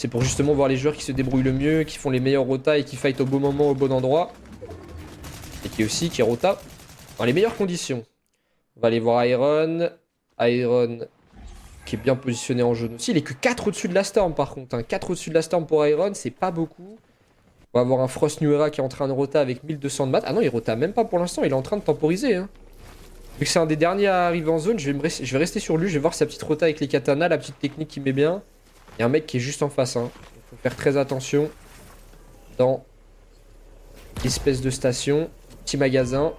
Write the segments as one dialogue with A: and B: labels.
A: C'est pour justement voir les joueurs qui se débrouillent le mieux, qui font les meilleurs rotas et qui fight au bon moment, au bon endroit. Et qui rota dans les meilleures conditions. On va aller voir Iron. Iron qui est bien positionné en jaune aussi. Il est que 4 au-dessus de la Storm par contre. Hein. 4 au-dessus de la Storm pour Iron, c'est pas beaucoup. On va avoir un Frost New Era qui est en train de rota avec 1200 de mat. Ah non, il rota même pas pour l'instant, il est en train de temporiser. Hein. Vu que c'est un des derniers à arriver en zone, je vais rester sur lui. Je vais voir sa petite rota avec les katanas, la petite technique qui met bien. Il y a un mec qui est juste en face. Hein. Il faut faire très attention dans l'espèce de station. Petit magasin.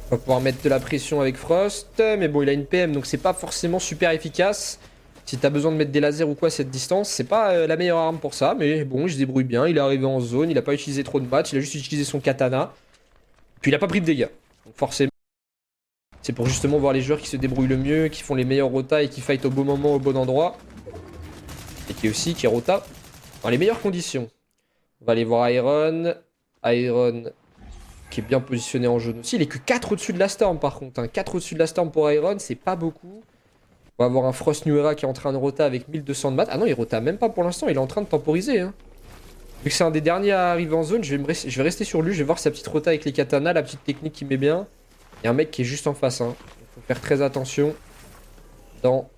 A: On va pouvoir mettre de la pression avec Frost. Mais bon, il a une PM, donc c'est pas forcément super efficace. Si t'as besoin de mettre des lasers ou quoi à cette distance, c'est pas la meilleure arme pour ça. Mais bon, il se débrouille bien. Il est arrivé en zone. Il a pas utilisé trop de match. Il a juste utilisé son katana. Puis il a pas pris de dégâts. Donc forcément, c'est pour justement voir les joueurs qui se débrouillent le mieux, qui font les meilleurs rotas et qui fight au bon moment, au bon endroit. Et qui rota dans les meilleures conditions. On va aller voir Iron. Iron qui est bien positionné en jaune aussi. Il est que 4 au-dessus de la Storm par contre. Hein. 4 au-dessus de la Storm pour Iron, c'est pas beaucoup. On va avoir un Frost New Era qui est en train de rota avec 1200 de mat. Ah non, il rota même pas pour l'instant, il est en train de temporiser. Hein. Vu que c'est un des derniers à arriver en zone, je vais rester sur lui. Je vais voir sa petite rota avec les katanas, la petite technique qui met bien. Il y a un mec qui est juste en face. Hein. Il faut faire très attention dans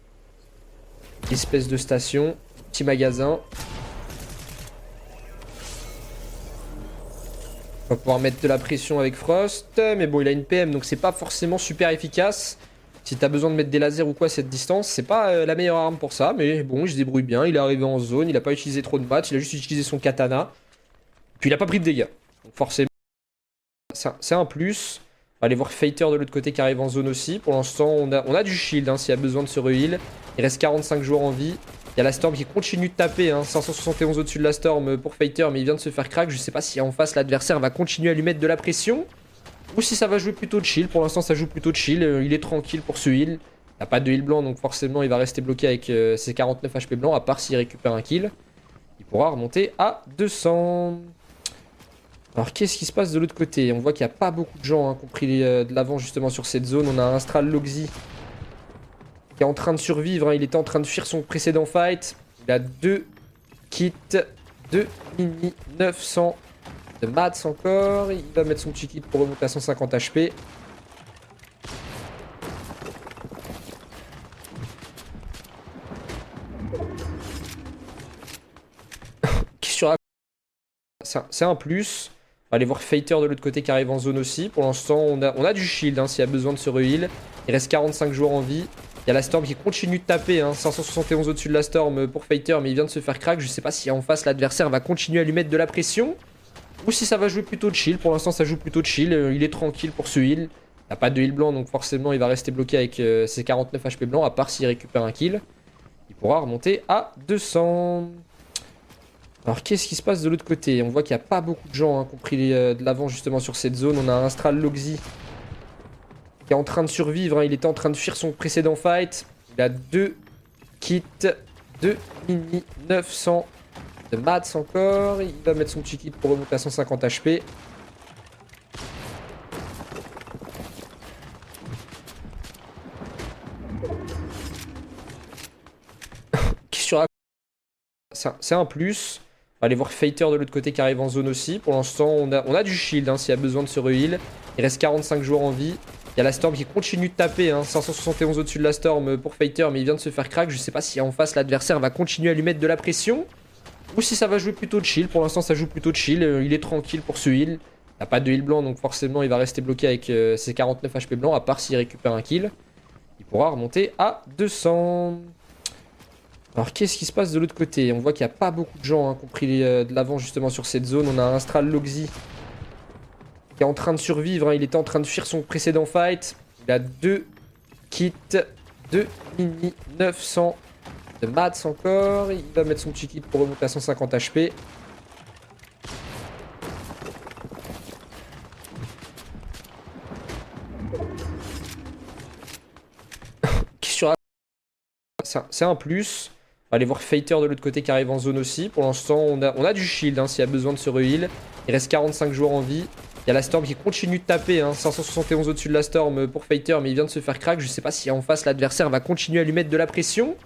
A: l'espèce de station. Petit magasin. On va pouvoir mettre de la pression avec Frost. Mais bon, il a une PM, donc c'est pas forcément super efficace. Si t'as besoin de mettre des lasers ou quoi à cette distance, c'est pas la meilleure arme pour ça. Mais bon, il se débrouille bien. Il est arrivé en zone. Il a pas utilisé trop de match. Il a juste utilisé son katana. Puis il a pas pris de dégâts. Donc forcément, c'est un plus. On va aller voir Fighter de l'autre côté qui arrive en zone aussi. Pour l'instant, on a du shield hein, s'il y a besoin de se re-heal. Il reste 45 joueurs en vie. Il y a la Storm qui continue de taper, hein, 571 au-dessus de la Storm pour Fighter, mais il vient de se faire crack. Je sais pas si en face l'adversaire va continuer à lui mettre de la pression ou si ça va jouer plutôt de chill. Pour l'instant, ça joue plutôt de chill. Il est tranquille pour ce heal. Il n'a pas de heal blanc, donc forcément, il va rester bloqué avec ses 49 HP blancs, à part s'il récupère un kill. Il pourra remonter à 200. Alors, qu'est-ce qui se passe de l'autre côté? On voit qu'il n'y a pas beaucoup de gens hein, qui ont pris de l'avant justement sur cette zone. On a un Astral Loxy qui est en train de survivre. Hein. Il était en train de fuir son précédent fight. Il a 2 kits, 2 mini 900 de mats encore. Il va mettre son petit kit pour remonter à 150 HP. C'est un plus. On va aller voir Fighter de l'autre côté qui arrive en zone aussi. Pour l'instant, on a du shield hein, s'il y a besoin de se re-heal. Il reste 45 joueurs en vie. Il y a la Storm qui continue de taper, hein, 571 au-dessus de la Storm pour Fighter, mais il vient de se faire crack. Je sais pas si en face l'adversaire va continuer à lui mettre de la pression ou si ça va jouer plutôt de chill. Pour l'instant, ça joue plutôt de chill. Il est tranquille pour ce heal. Il n'a pas de heal blanc, donc forcément, il va rester bloqué avec ses 49 HP blancs, à part s'il récupère un kill. Il pourra remonter à 200. Alors, qu'est-ce qui se passe de l'autre côté? On voit qu'il n'y a pas beaucoup de gens hein, qui ont pris de l'avant justement sur cette zone. On a un Astral Loxy qui est en train de survivre. Hein. Il était en train de fuir son précédent fight. Il a 2 kits, 2 mini 900 de mats encore. Il va mettre son petit kit pour remonter à 150 HP. C'est un plus. On va aller voir Fighter de l'autre côté qui arrive en zone aussi. Pour l'instant, on a du shield hein, s'il y a besoin de se re-heal. Il reste 45 joueurs en vie. Il y a la Storm qui continue de taper, hein, 571 au-dessus de la Storm pour Fighter, mais il vient de se faire crack. Je sais pas si en face l'adversaire va continuer à lui mettre de la pression ou si ça va jouer plutôt de chill. Pour l'instant, ça joue plutôt de chill. Il est tranquille pour ce heal. Il n'a pas de heal blanc, donc forcément, il va rester bloqué avec ses 49 HP blancs, à part s'il récupère un kill. Il pourra remonter à 200. Alors, qu'est-ce qui se passe de l'autre côté? On voit qu'il n'y a pas beaucoup de gens hein, qui ont pris de l'avant justement sur cette zone. On a un Astral Loxy qui est en train de survivre. Hein. Il était en train de fuir son précédent fight. Il a 2 kits, 2 mini 900 de mats encore. Il va mettre son petit kit pour remonter à 150 HP. C'est un plus. On va aller voir Fighter de l'autre côté qui arrive en zone aussi. Pour l'instant, on a du shield hein, s'il y a besoin de se re-heal. Il reste 45 joueurs en vie. Il y a la Storm qui continue de taper, hein, 571 au-dessus de la Storm pour Fighter, mais il vient de se faire crack. Je sais pas si en face l'adversaire va continuer à lui mettre de la pression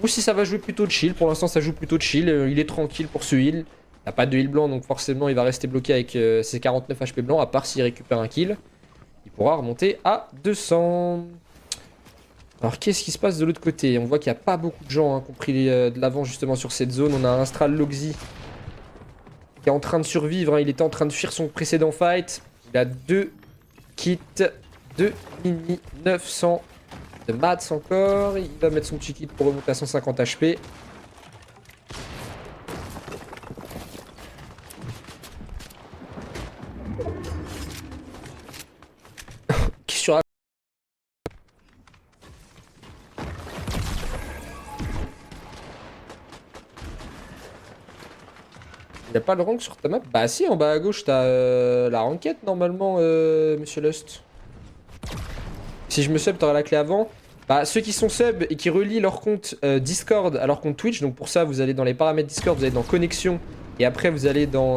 A: ou si ça va jouer plutôt chill. Pour l'instant ça joue plutôt chill, il est tranquille pour ce heal. Il n'a pas de heal blanc donc forcément il va rester bloqué avec ses 49 HP blancs, à part s'il récupère un kill. Il pourra remonter à 200. Alors qu'est-ce qui se passe de l'autre côté? On voit qu'il n'y a pas beaucoup de gens qui ont pris de l'avant justement sur cette zone. On a un Astral Loxy qui est en train de survivre, hein. Il était en train de fuir son précédent fight. Il a 2 kits, 2 mini 900 de mats encore. Il va mettre son petit kit pour remonter à 150 HP. Qu'est-ce que tu Il n'y a pas le rank sur ta map? Bah si, en bas à gauche, t'as la rankette normalement, monsieur Lust. Si je me sub, t'auras la clé avant. Bah ceux qui sont sub et qui relient leur compte Discord à leur compte Twitch, donc pour ça, vous allez dans les paramètres Discord, vous allez dans connexion, et après vous allez dans...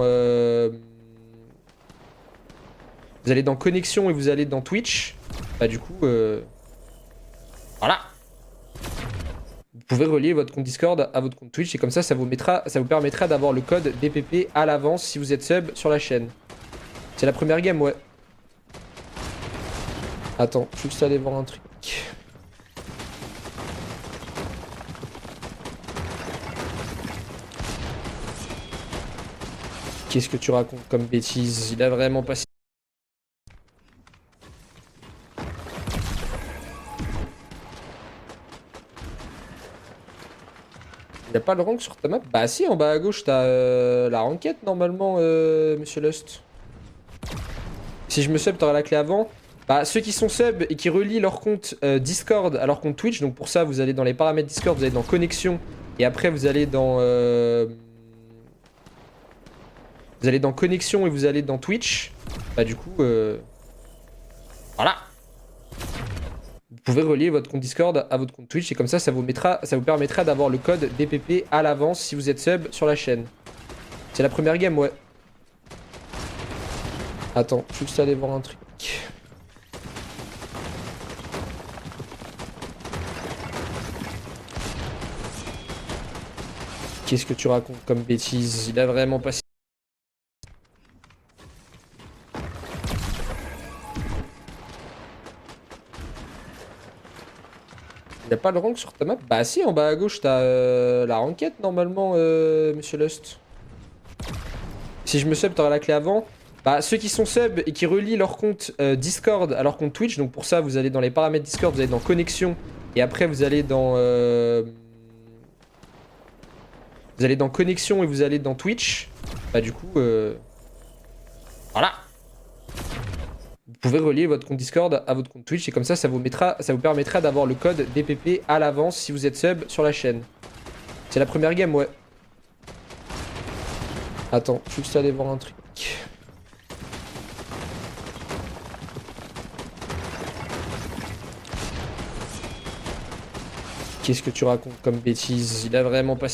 A: Vous allez dans connexion et vous allez dans Twitch. Bah du coup... Voilà. Vous pouvez relier votre compte Discord à votre compte Twitch et comme ça, ça vous permettra d'avoir le code DPP à l'avance si vous êtes sub sur la chaîne. C'est la première game, ouais. Attends, je vais juste aller voir un truc. Qu'est-ce que tu racontes comme bêtise? Il a vraiment pas... Il n'y a pas le rank sur ta map? Bah si, en bas à gauche, t'as la rankette normalement, monsieur Lust. Si je me sub, t'auras la clé avant. Bah ceux qui sont sub et qui relient leur compte Discord à leur compte Twitch, donc pour ça, vous allez dans les paramètres Discord, vous allez dans connexion, et après vous allez dans... Vous allez dans connexion et vous allez dans Twitch. Bah du coup... Voilà. Vous pouvez relier votre compte Discord à votre compte Twitch et comme ça, ça vous permettra d'avoir le code DPP à l'avance si vous êtes sub sur la chaîne. C'est la première game, ouais. Attends, je vais juste aller voir un truc. Qu'est-ce que tu racontes comme bêtise? Il a vraiment pas... Il n'y a pas le rank sur ta map? Bah si, en bas à gauche, t'as la rankette normalement, monsieur Lust. Si je me sub, t'auras la clé avant. Bah ceux qui sont sub et qui relient leur compte Discord à leur compte Twitch, donc pour ça, vous allez dans les paramètres Discord, vous allez dans connexion, et après vous allez dans... Vous allez dans connexion et vous allez dans Twitch. Bah du coup... Voilà. Vous pouvez relier votre compte Discord à votre compte Twitch et comme ça, ça vous permettra d'avoir le code DPP à l'avance si vous êtes sub sur la chaîne. C'est la première game, ouais. Attends, je vais juste aller voir un truc. Qu'est-ce que tu racontes comme bêtise? Il a vraiment pas...